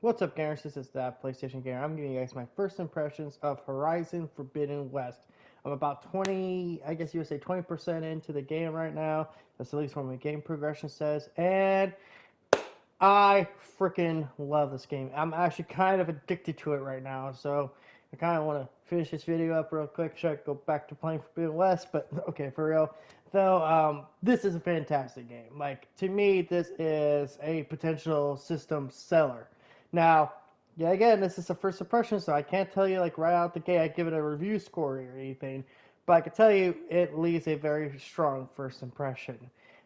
What's up, gamers? This is that PlayStation Gamer. I'm giving you guys my first impressions of Horizon Forbidden West. I'm about 20, I guess you would say 20% into the game right now. That's at least what my game progression says. And I freaking love this game. I'm actually kind of addicted to it right now. So I kind of want to finish this video up real quick so I can go back to playing Forbidden West. But okay, for real. Though, this is a fantastic game. Like, to me, this is a potential system seller. Now, yeah, again, this is a first impression, so I can't tell you like right out the gate I give it a review score or anything, but I can tell you it leaves a very strong first impression.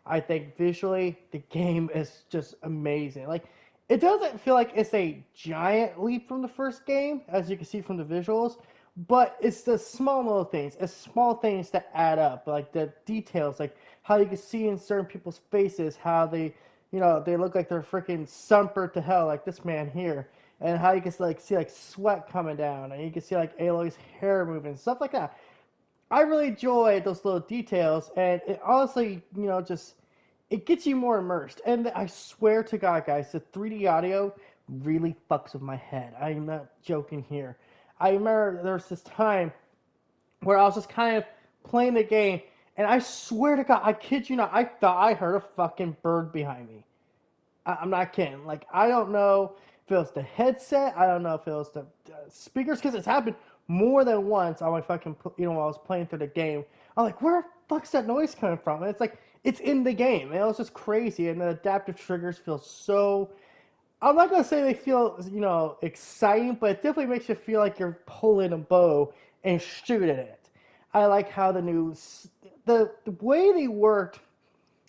I think visually the game is just amazing. Like, it doesn't feel like it's a giant leap from the first game, as you can see from the visuals, but it's the small little things. It's small things that add up, like the details, like how you can see in certain people's faces how they look like they're freaking sunburned to hell, like this man here, and how you can like see like sweat coming down, and you can see like Aloy's hair moving, stuff like that. I really enjoy those little details, and it honestly, just it gets you more immersed. And I swear to God, guys, the 3D audio really fucks with my head. I'm not joking here. I remember there was this time where I was just kind of playing the game, and I swear to God, I kid you not, I thought I heard a fucking bird behind me. I'm not kidding. Like, I don't know if it was the headset. I don't know if it was the speakers, because it's happened more than once on my fucking, while I was playing through the game. I'm like, where the fuck's that noise coming from? And it's like, it's in the game. And it was just crazy. And the adaptive triggers feel so. I'm not going to say they feel, exciting, but it definitely makes you feel like you're pulling a bow and shooting it. I like how the way they worked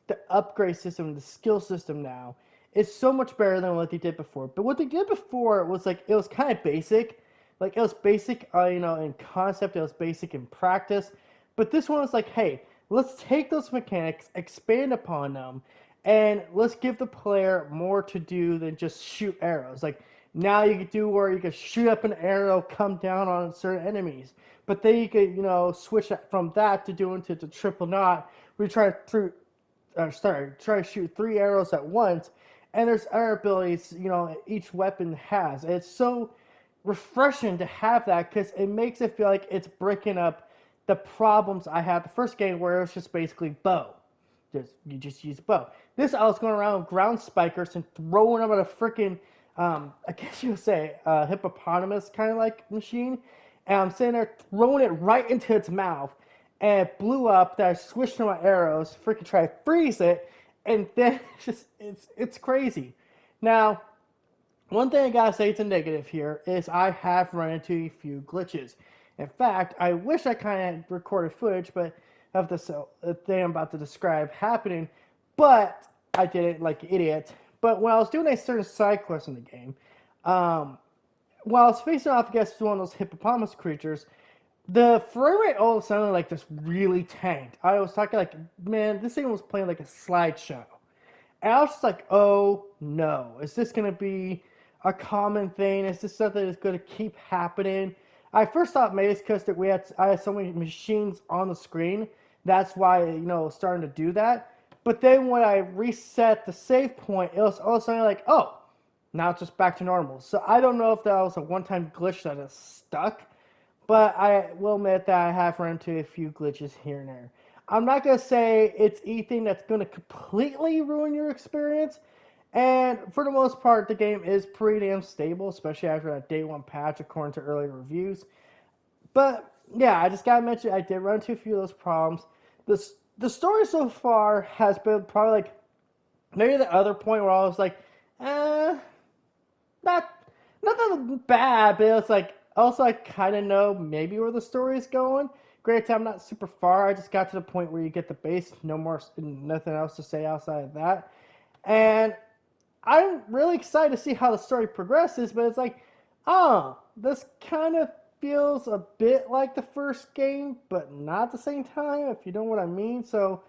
the upgrade system, the skill system now, is so much better than what they did before. But what they did before was like, it was kind of basic. Like, it was basic, in concept, it was basic in practice. But this one was like, hey, let's take those mechanics, expand upon them, and let's give the player more to do than just shoot arrows. Like, now you could do where you could shoot up an arrow, come down on certain enemies. But then you could, switch from that to doing to the triple knot, where you try to shoot 3 arrows at once. And there's other abilities, each weapon has. It's so refreshing to have that because it makes it feel like it's breaking up the problems I had the first game where it was just basically bow. You just use bow. This I was going around with ground spikers and throwing them at a freaking, I guess you would say, hippopotamus kind of like machine. And I'm sitting there throwing it right into its mouth. And it blew up. That I switched to my arrows, freaking try to freeze it, and then it's crazy. Now, one thing I gotta say it's a negative here is I have run into a few glitches. In fact, I wish I kind of recorded footage, but of the thing I'm about to describe happening, but I did it like an idiot. But when I was doing a certain side quest in the game, while I was facing off against one of those hippopotamus creatures, the frame rate all of a sudden like just really tanked. I was talking like, man, this thing was playing like a slideshow. And I was just like, oh no, is this gonna be a common thing? Is this something that's gonna keep happening? I first thought maybe it's because I had so many machines on the screen. That's why it was starting to do that. But then when I reset the save point, it was all of a sudden like, oh, now it's just back to normal. So I don't know if that was a one-time glitch that is stuck. But I will admit that I have run into a few glitches here and there. I'm not going to say it's anything that's going to completely ruin your experience. And for the most part, the game is pretty damn stable, especially after that day one patch, according to earlier reviews. But yeah, I just got to mention, I did run into a few of those problems. The story so far has been probably like, maybe the other point where I was like, not that bad, but it's like, also, I kind of know maybe where the story is going. Granted, I'm not super far. I just got to the point where you get the base. Nothing else to say outside of that. And I'm really excited to see how the story progresses. But it's like, oh, this kind of feels a bit like the first game, but not at the same time, if you know what I mean. So,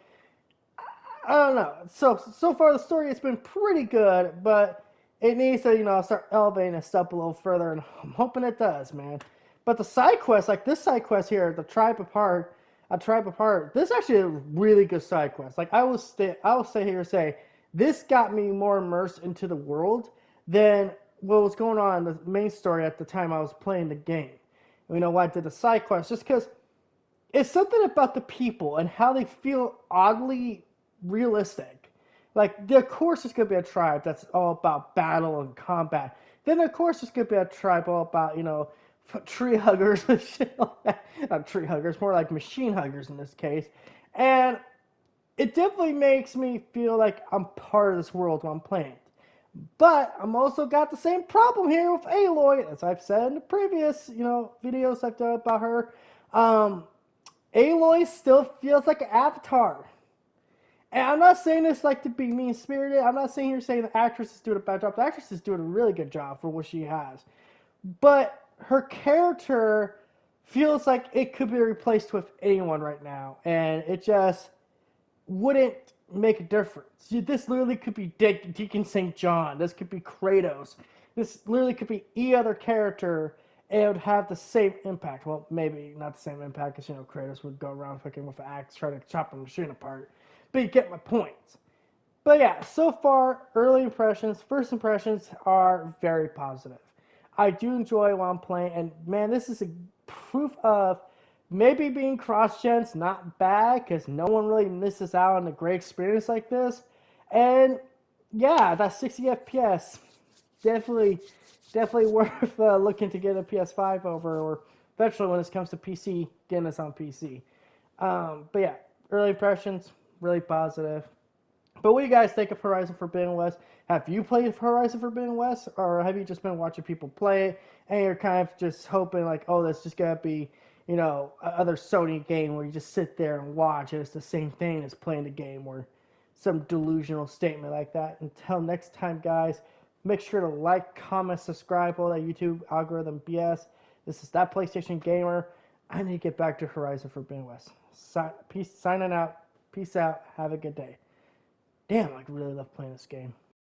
I don't know. So far, the story has been pretty good, but it needs to, start elevating its up a little further, and I'm hoping it does, man. But the side quest, like this side quest here, a tribe apart, this is actually a really good side quest. Like I will stay here and say, this got me more immersed into the world than what was going on in the main story at the time I was playing the game. You know why I did the side quest? Just because it's something about the people and how they feel oddly realistic. Like, of course, there's going to be a tribe that's all about battle and combat. Then, of course, there's going to be a tribe all about, tree huggers and shit like that. Not tree huggers, more like machine huggers in this case. And it definitely makes me feel like I'm part of this world while I'm playing. But I'm also got the same problem here with Aloy, as I've said in the previous, videos I've done about her. Aloy still feels like an avatar. And I'm not saying this like to be mean spirited. I'm not saying here saying the actress is doing a bad job. The actress is doing a really good job for what she has. But her character feels like it could be replaced with anyone right now. And it just wouldn't make a difference. This literally could be Deacon St. John. This could be Kratos. This literally could be any other character, and it would have the same impact. Well, maybe not the same impact, because Kratos would go around fucking with an axe trying to chop a machine apart. But you get my point. But yeah, so far, early impressions, first impressions are very positive. I do enjoy while I'm playing, and man, this is a proof of maybe being cross-gen's not bad, because no one really misses out on a great experience like this. And yeah, that 60 FPS, definitely worth looking to get a PS5 over, or eventually when this comes to PC, getting this on PC. But yeah, early impressions, really positive. But what do you guys think of Horizon Forbidden West? Have you played Horizon Forbidden West, or have you just been watching people play it, and you're kind of just hoping like, oh, that's just gonna be, other Sony game where you just sit there and watch, and it's the same thing as playing the game, or some delusional statement like that. Until next time, guys, make sure to like, comment, subscribe, all that YouTube algorithm BS. This is That PlayStation Gamer. I need to get back to Horizon Forbidden West. Signing out. Peace out. Have a good day. Damn, I really love playing this game.